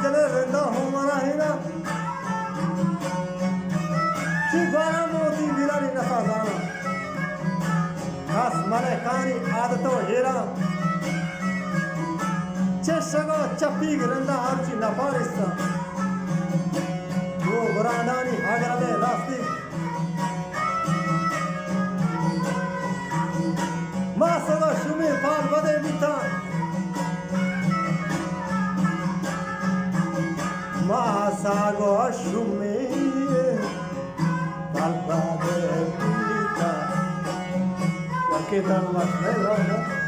دل رنده همانا هینا چی گوارا موتی بیلانی نسازانا خاص ملکانی عادتو هیرا چشگو چپی گرنده هرچی نپارستا دو برادانی اگرمه راستی ما سگو شمی پال بده بیتا ما سگو شمی پال بده بیتا وکی تن مسئله رو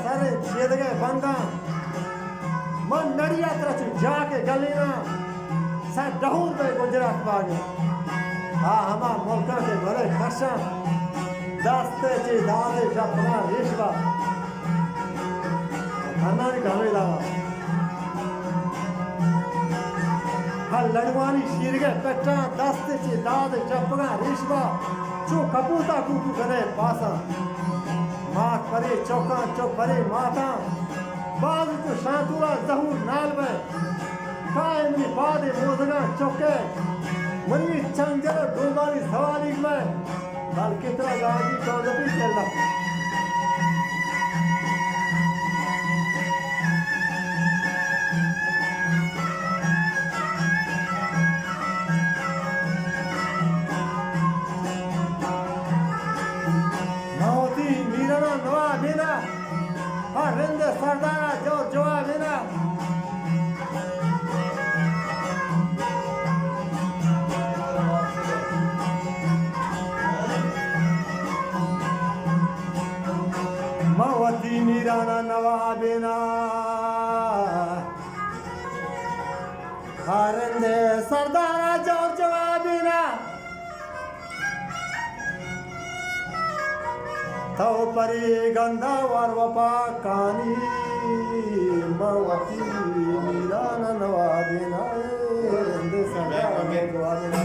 सारे छेद गए बंदा मन नड़िया तरह जाके गलीना सा डहूर पे गुजरात बागे हाँ हमा मुल्का के भले खशा दस्ते ची दादे जपना रिश्वा खाना नहीं घावे लावा हाँ लड़वानी शीर गए पेटा दस्ते ची दादे जपना रिश्वा चो कपूता कुकू करे पासा मात परे चौका चौक परे माता बाजू तो शांतुरा जहूर नाल में कायम नी बादे मोजगा चौके मनी चंजर डोबारी सवारी में बाल कितना गाजी चौदपी चलना रिंद सरदारा जो जवाब है ना मवती मीराना नवाबिना रिंद सरदारा जो जवाब है ना तो परी गंधा वर वपा कानी मवती मीराना नवाबिना रिंद सरदारा नवाबिना